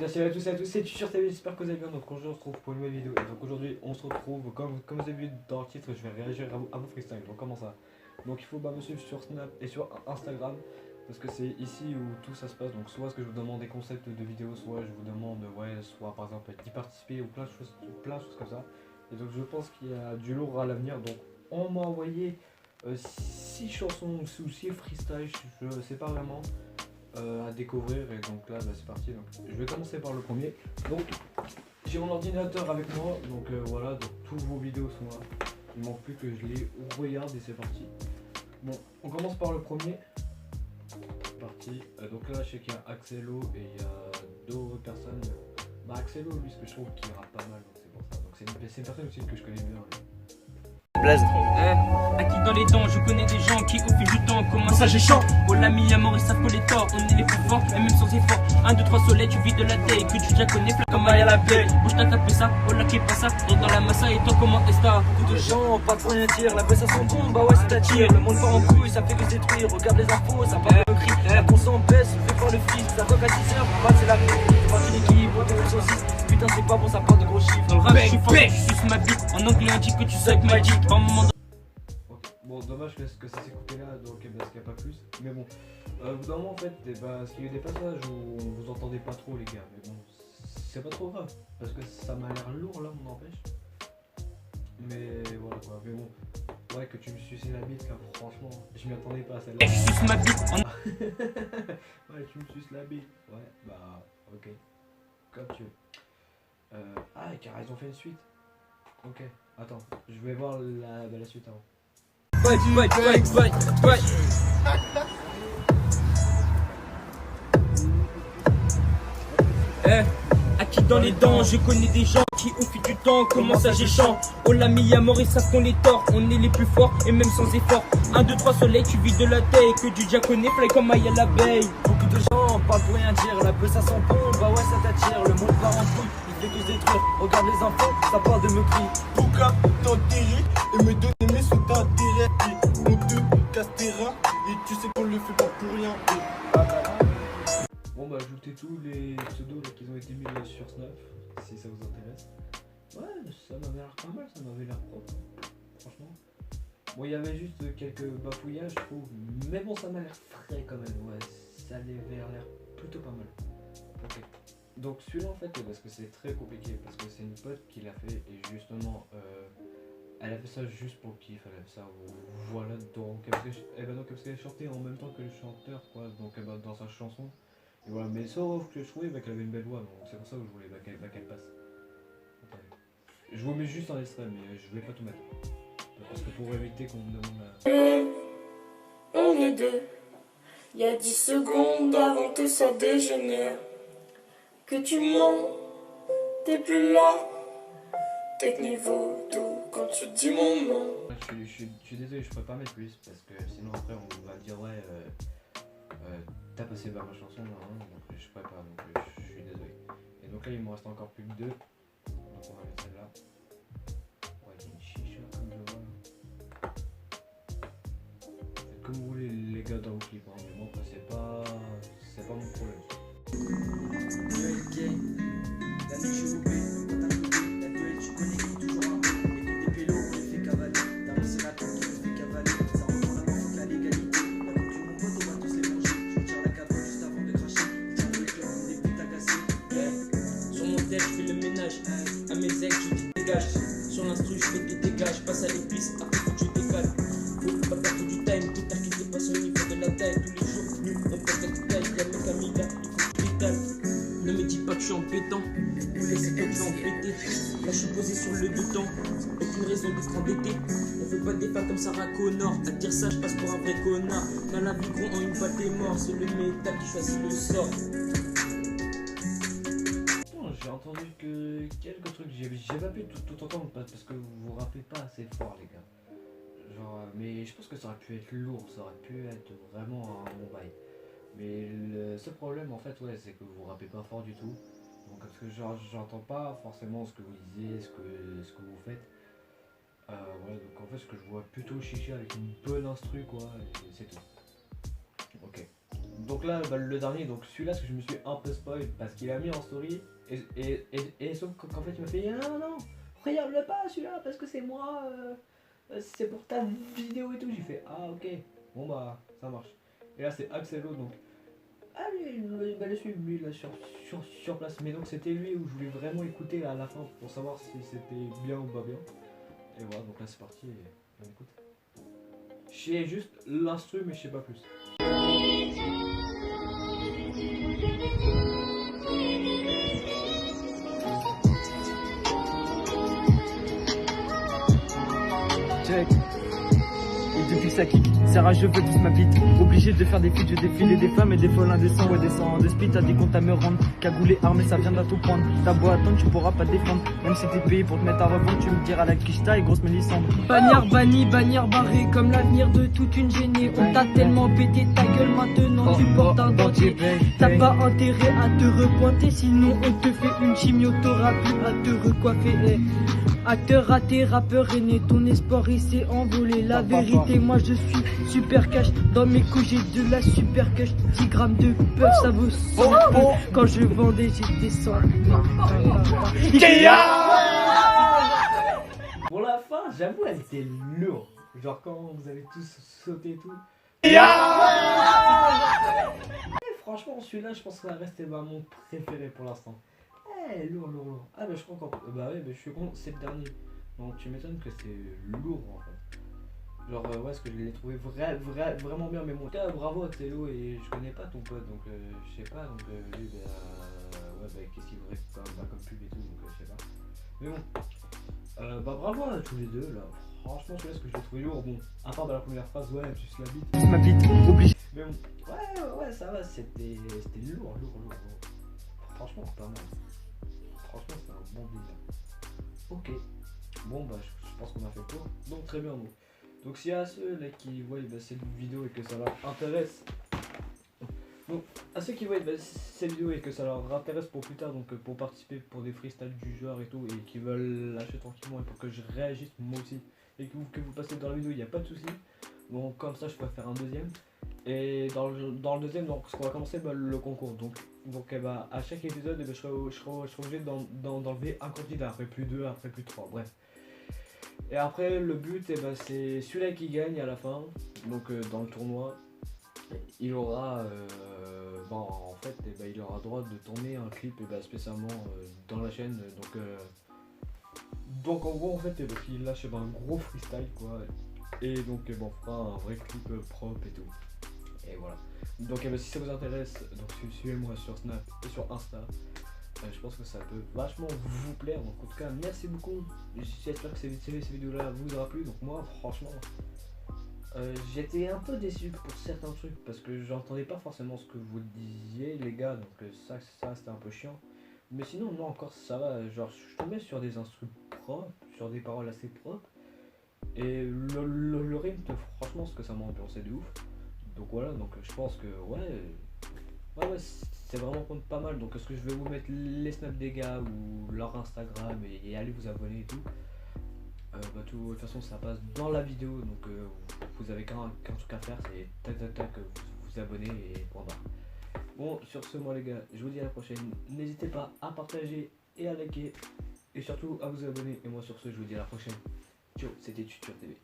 Salut à tous et à tous, c'est Tutur, j'espère que vous allez bien. Donc aujourd'hui on se retrouve pour une nouvelle vidéo. Et donc aujourd'hui on se retrouve, comme vous avez vu dans le titre, je vais réagir à vos freestyles. Donc comment ça? Donc il faut me suivre sur Snap et sur Instagram, parce que c'est ici où tout ça se passe. Donc soit ce que je vous demande des concepts de vidéos, soit je vous demande, soit par exemple d'y participer ou plein de choses comme ça. Et donc je pense qu'il y a du lourd à l'avenir. Donc on m'a envoyé 6 chansons ou 6 freestyles, je sais pas vraiment. À découvrir, et donc là c'est parti. Donc je vais commencer par le premier. Donc j'ai mon ordinateur avec moi, donc voilà, donc toutes vos vidéos sont là, il manque plus que je les regarde et c'est parti. Bon, on commence par le premier. Parti. Donc là je sais qu'il y a Axelo et il y a d'autres personnes. Bah Axelo, lui, ce que je trouve qu'il rappe pas mal, donc c'est pour ça. Donc c'est une personne aussi que je connais bien, lui. Acquis dans les dents, je connais des gens qui au fil du temps commencent à géchant. Oh l'ami à mort, ils savent que les torts, on est les plus forts, et même sans effort. 1, 2, 3 soleil, tu vis de la taille, que tu déjà connais, flac comme à la baie. Bouge t'as tapé ça, oh là qui est pas ça, dans la massa et toi comment est-ce ça? Beaucoup de gens, pas pour rien dire, la baisse ça sent bon, bah ouais c'est t'attire. Le monde part en couille, ça fait que se détruire, regarde les infos, ça parle le cri. La conscience baisse, on fait pas le fric, ça toque à 6h, pour moi c'est la vie. C'est pas une équipe, auto ils sont 6. Putain c'est pas bon, ça part de gros chiffres. Dans le rap, je suis fort, je suce ma bite. En anglais on dit que tu sais que ma dick. Par moment. Bon, dommage que ça s'est coupé là, donc parce qu'il n'y a pas plus. Mais bon, au bout d'un moment en fait, parce qu'il y a des passages où vous entendez pas trop les gars. Mais bon, c'est pas trop grave, parce que ça m'a l'air lourd là, m'en empêche. Mais voilà quoi, mais bon. Ouais, que tu me suces la bite là, franchement, je m'y attendais pas à celle-là. Je suce ma bite. Ouais, tu me suces la bite. Ouais, bah, ok. Comme tu veux. Ah, car ils ont fait une suite. Ok, attends, je vais voir la suite avant. Acquis dans les dents, je connais des gens qui au fil du temps commencent à géchant. Oh l'ami à mort, ils savent qu'on est tort, on est les plus forts et même sans effort. 1, 2, 3 soleil, tu vis de la taille, que du diaconé, fly comme aille à l'abeille. Beaucoup de gens parlent pour rien dire, la peur ça sent bon, bah ouais ça t'attire. Le monde part en couille, il fait que se détruire. Regarde les enfants, ça parle de meurtrier. Pouka, t'enterrer et me donner mes sous d'intérêt. On te casse tes reins et tu sais qu'on le fait pas pour rien. Bon bah ajoutez tous les pseudos qui ont été mis sur Snap, si ça vous intéresse. Ouais, ça m'avait l'air pas mal, ça m'avait l'air propre, franchement. Bon, il y avait juste quelques bafouillages, je trouve, mais bon, ça m'a l'air frais quand même, ouais, ça avait l'air plutôt pas mal. Ok. Donc celui-là en fait, parce que c'est très compliqué, parce que c'est une pote qui l'a fait, et justement, elle a fait ça juste pour le kiff, elle a fait ça, voilà, donc, parce qu'elle chantait en même temps que le chanteur, quoi, donc dans sa chanson. Et voilà, mais sauf que je trouvais qu'elle avait une belle voix, donc c'est pour ça que je voulais qu'elle passe. Attendez. Je vous mets juste un extrait, mais je vais pas tout mettre. Parce que pour éviter qu'on me demande On est deux. Il y a 10 secondes avant que ça dégénère. Que tu mens, t'es plus là. T'es niveau tout quand tu dis mon nom. Je suis désolé, je pourrais pas mettre plus, parce que sinon après on va dire ouais, t'as passé par ma chanson, hein, donc je pourrais pas, donc je suis désolé. Et donc là il me reste encore plus que 2, donc on va mettre celle-là. Ouais, il y a une chicha comme je vois là. Faites comme vous voulez les gars dans vos clips, hein, mais moi c'est pas mon problème. La nuit je suis loupé, quand t'as coupé, la duel tu connais qui toujours un peu. Les coups des pélos, on les fait cavaler. D'abord c'est la tête qui nous fait cavaler. Ça rentre dans la main, faut la légalité. La coupe du mon pote, on va tous les manger. Je retire la cabane juste avant de cracher. Ils tirent les clubs comme des putes agacées. Sur mon tel, je fais le ménage. À mes ex, je dis dégage. Sur l'instru, je fais des dégages. Passe à l'épice, après faut que tu décales. Faut pas perdre du time. Tout tard qui dépasse au niveau de la taille. Tous les jours, nous, on pète la taille. Y'a mec Camilla, il faut que tu détales. Ne me dis pas que je suis embêtant. Ou laissez toi te l'embêter. Là, je suis posé sur le deux temps. Aucune raison d'être endetté. On fait pas des pas comme Sarah Connor. À dire ça, je passe pour un vrai connard. Dans la vie, gros, en une balle, t'es mort. C'est le métal qui choisit le sort. J'ai entendu que quelques trucs, j'ai pas pu tout entendre parce que vous rappez pas assez fort les gars. Genre, mais je pense que ça aurait pu être lourd, ça aurait pu être vraiment un bon bail. Mais le seul problème en fait, ouais, c'est que vous rappez pas fort du tout. Donc parce que genre, j'entends pas forcément ce que vous disiez, ce que vous faites. Ouais, donc en fait ce que je vois plutôt chicher avec une bonne instru quoi, et c'est tout. Ok. donc là, bah, le dernier, donc celui-là, que je me suis un peu spoil parce qu'il a mis en story. Et sauf qu'en fait, il m'a fait non, non, regarde-le pas celui-là parce que c'est moi, c'est pour ta vidéo et tout. J'ai fait ah, ok, bon bah, ça marche. Et là, c'est Axelo, donc. Ah, lui, bah, le suivre, lui, là, sur place. Mais donc, c'était lui où je voulais vraiment écouter à la fin pour savoir si c'était bien ou pas bien. Et voilà, donc là, c'est parti. Et on écoute. Je sais juste l'instru, mais je sais pas plus. Check. Et depuis que ça kick, c'est rageux, veut tous ma bite. Obligé de faire des feats, je défile des femmes et des folles indécents. Ouais, des sangs, des splits, t'as des comptes à me rendre. Cagoulé, armé, ça vient d'à tout prendre. T'as beau attendre, tu pourras pas défendre. Même si t'es payé pour te mettre à revendre, tu me diras la quicheta et grosse mélissande. Bannière bannie, bannière barrée, comme l'avenir de toute une gênée. On t'a tellement pété ta gueule, maintenant tu portes un dentier. T'as pas intérêt à te repointer, sinon on te fait une chimio, t'auras plus à te recoiffer. Eh. Acteur raté, rappeur aîné, ton espoir il s'est envolé. La vérité, moi je suis super cash. Dans mes coups j'ai de la super cash. 10 grammes de peur, ça vaut 100 peu. Quand je vendais, j'étais 100. Pour la fin, j'avoue, elle était lourde. Genre quand vous avez tous sauté et tout. Et franchement, celui-là, je pense que ça reste mon préféré pour l'instant. Eh, lourd, lourd, lourd. Ah, bah je crois encore. Bah ouais, mais je suis con, c'est le dernier. Donc tu m'étonnes que c'est lourd en fait. Genre, ouais, parce que je l'ai trouvé vraiment bien. Mais bon, en tout cas, bravo Axelo. Et je connais pas ton pote, donc je sais pas. Donc lui, bah, ouais, bah qu'est-ce qu'il voudrait comme pub et tout, donc je sais pas. Mais bon, bah bravo à tous les deux là. Franchement, celui-là, ce que je l'ai trouvé lourd. Bon, à part dans la première phrase, ouais, juste la bite. Ma bite, obligé. Mais bon, ouais, ça va, c'était lourd. Franchement, c'est pas mal. Franchement, c'est un bon délire. Ok. Bon, bah, je pense qu'on a fait le tour. Donc, très bien. Donc, s'il y a ceux là qui voient bah, cette vidéo et que ça leur intéresse. Donc, à ceux qui voient bah, cette vidéo et que ça leur intéresse pour plus tard, donc pour participer pour des freestyles du genre et tout, et qui veulent lâcher tranquillement et pour que je réagisse moi aussi, et que vous passez dans la vidéo, il n'y a pas de souci. Donc, comme ça, je peux faire un deuxième. Et dans le deuxième, donc, on va commencer bah, le concours. Donc bah, à chaque épisode, bah, je serai obligé d'enlever un candidat. Après plus 2, après plus 3, bref. Et après, le but, bah, c'est celui-là qui gagne à la fin. Donc dans le tournoi, il aura en fait, bah, il aura droit de tourner un clip bah, spécialement dans la chaîne. Donc en gros, en fait, bah, il lâche un gros freestyle quoi. Et donc on fera un vrai clip propre et tout. Et voilà. Donc si ça vous intéresse, donc suivez-moi sur Snap et sur Insta. Je pense que ça peut vachement vous plaire. Donc en tout cas, merci beaucoup. J'espère que ces vidéos-là vous aura plu. Donc moi, franchement, j'étais un peu déçu pour certains trucs parce que j'entendais pas forcément ce que vous disiez les gars. Donc ça c'était un peu chiant. Mais sinon, non, encore ça va. Genre, je tombais sur des instruments propres, sur des paroles assez propres. Et le rythme, franchement, ce que ça m'a ambiancé de ouf. Donc voilà, donc je pense que ouais c'est vraiment pas mal. Donc est-ce que je vais vous mettre les snaps des gars ou leur Instagram et allez vous abonner et tout. Bah de toute façon ça passe dans la vidéo, donc vous avez qu'un truc à faire, c'est tac vous abonner et point barre. Bon, sur ce moi les gars, je vous dis à la prochaine. N'hésitez pas à partager et à liker et surtout à vous abonner. Et moi sur ce je vous dis à la prochaine. Ciao, c'était Tutur TV.